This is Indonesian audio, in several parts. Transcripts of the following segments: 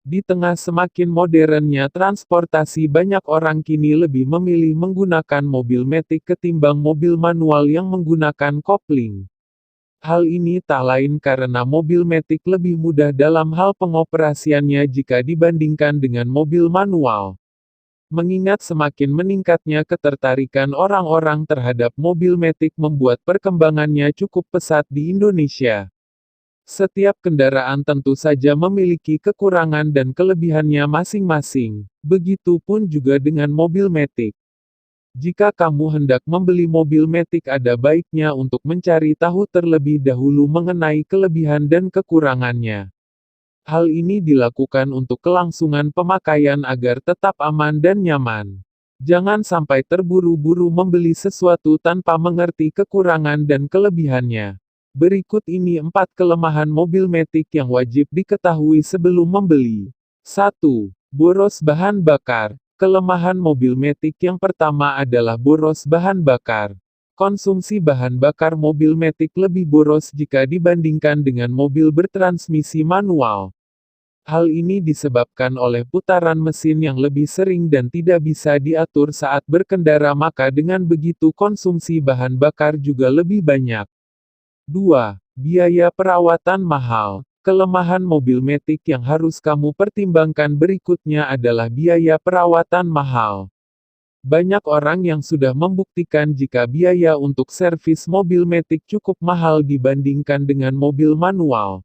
Di tengah semakin modernnya transportasi, banyak orang kini lebih memilih menggunakan mobil matic ketimbang mobil manual yang menggunakan kopling. Hal ini tak lain karena mobil matic lebih mudah dalam hal pengoperasiannya jika dibandingkan dengan mobil manual. Mengingat semakin meningkatnya ketertarikan orang-orang terhadap mobil matic membuat perkembangannya cukup pesat di Indonesia. Setiap kendaraan tentu saja memiliki kekurangan dan kelebihannya masing-masing. Begitupun juga dengan mobil matic. Jika kamu hendak membeli mobil matic, ada baiknya untuk mencari tahu terlebih dahulu mengenai kelebihan dan kekurangannya. Hal ini dilakukan untuk kelangsungan pemakaian agar tetap aman dan nyaman. Jangan sampai terburu-buru membeli sesuatu tanpa mengerti kekurangan dan kelebihannya. Berikut ini 4 kelemahan mobil matic yang wajib diketahui sebelum membeli. 1. Boros bahan bakar. Kelemahan mobil matic yang pertama adalah boros bahan bakar. Konsumsi bahan bakar mobil matic lebih boros jika dibandingkan dengan mobil bertransmisi manual. Hal ini disebabkan oleh putaran mesin yang lebih sering dan tidak bisa diatur saat berkendara, maka dengan begitu konsumsi bahan bakar juga lebih banyak. 2. Biaya perawatan mahal. Kelemahan mobil matic yang harus kamu pertimbangkan berikutnya adalah biaya perawatan mahal. Banyak orang yang sudah membuktikan jika biaya untuk servis mobil matic cukup mahal dibandingkan dengan mobil manual.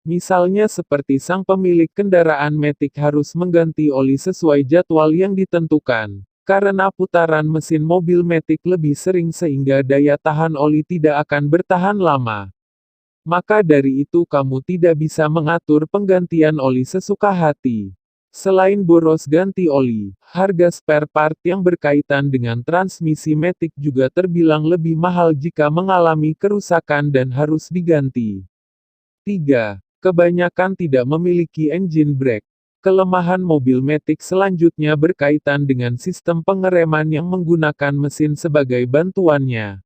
Misalnya seperti sang pemilik kendaraan matic harus mengganti oli sesuai jadwal yang ditentukan. Karena putaran mesin mobil matic lebih sering sehingga daya tahan oli tidak akan bertahan lama. Maka dari itu kamu tidak bisa mengatur penggantian oli sesuka hati. Selain boros ganti oli, harga spare part yang berkaitan dengan transmisi matic juga terbilang lebih mahal jika mengalami kerusakan dan harus diganti. 3. Kebanyakan tidak memiliki engine brake. Kelemahan mobil matic selanjutnya berkaitan dengan sistem pengereman yang menggunakan mesin sebagai bantuannya.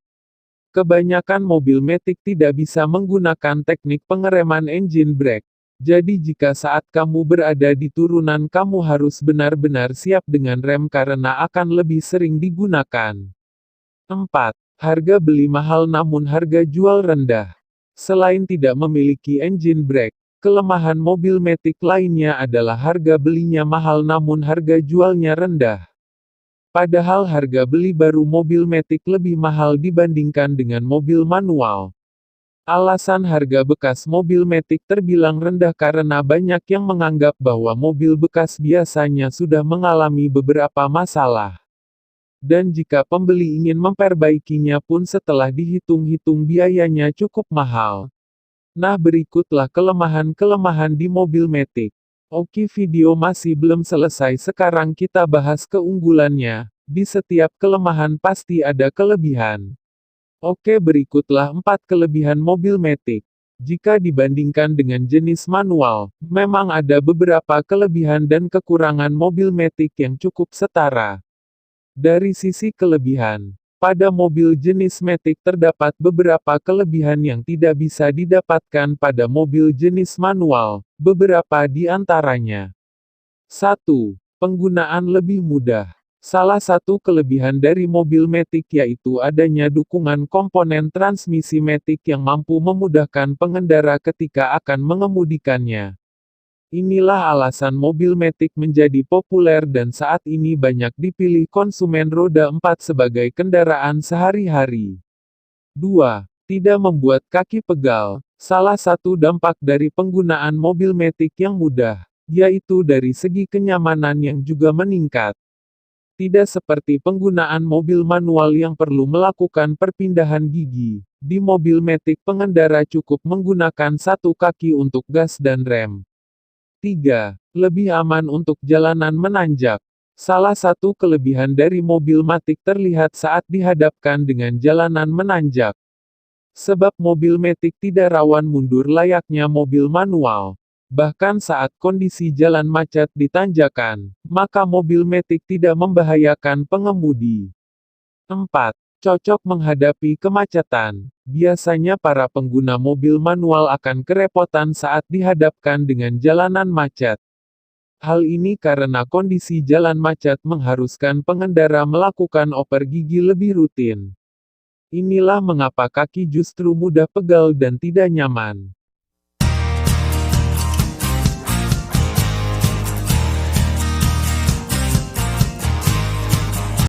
Kebanyakan mobil matic tidak bisa menggunakan teknik pengereman engine brake. Jadi jika saat kamu berada di turunan kamu harus benar-benar siap dengan rem karena akan lebih sering digunakan. 4. Harga beli mahal namun harga jual rendah. Selain tidak memiliki engine brake, kelemahan mobil matic lainnya adalah harga belinya mahal namun harga jualnya rendah. Padahal harga beli baru mobil matic lebih mahal dibandingkan dengan mobil manual. Alasan harga bekas mobil matic terbilang rendah karena banyak yang menganggap bahwa mobil bekas biasanya sudah mengalami beberapa masalah. Dan jika pembeli ingin memperbaikinya pun setelah dihitung-hitung biayanya cukup mahal. Nah, berikutlah kelemahan-kelemahan di mobil matic. Oke, video masih belum selesai, sekarang kita bahas keunggulannya. Di setiap kelemahan pasti ada kelebihan. Oke, berikutlah 4 kelebihan mobil matic. Jika dibandingkan dengan jenis manual, memang ada beberapa kelebihan dan kekurangan mobil matic yang cukup setara. Dari sisi kelebihan, pada mobil jenis matic terdapat beberapa kelebihan yang tidak bisa didapatkan pada mobil jenis manual, beberapa di antaranya. 1. Penggunaan lebih mudah. Salah satu kelebihan dari mobil matic yaitu adanya dukungan komponen transmisi matic yang mampu memudahkan pengendara ketika akan mengemudikannya. Inilah alasan mobil matic menjadi populer dan saat ini banyak dipilih konsumen roda 4 sebagai kendaraan sehari-hari. 2. Tidak membuat kaki pegal. Salah satu dampak dari penggunaan mobil matic yang mudah, yaitu dari segi kenyamanan yang juga meningkat. Tidak seperti penggunaan mobil manual yang perlu melakukan perpindahan gigi. Di mobil matic pengendara cukup menggunakan satu kaki untuk gas dan rem. 3. Lebih aman untuk jalanan menanjak. Salah satu kelebihan dari mobil matic terlihat saat dihadapkan dengan jalanan menanjak. Sebab mobil matic tidak rawan mundur layaknya mobil manual. Bahkan saat kondisi jalan macet di tanjakan, maka mobil matic tidak membahayakan pengemudi. 4. Cocok menghadapi kemacetan. Biasanya para pengguna mobil manual akan kerepotan saat dihadapkan dengan jalanan macet. Hal ini karena kondisi jalan macet mengharuskan pengendara melakukan oper gigi lebih rutin. Inilah mengapa kaki justru mudah pegal dan tidak nyaman.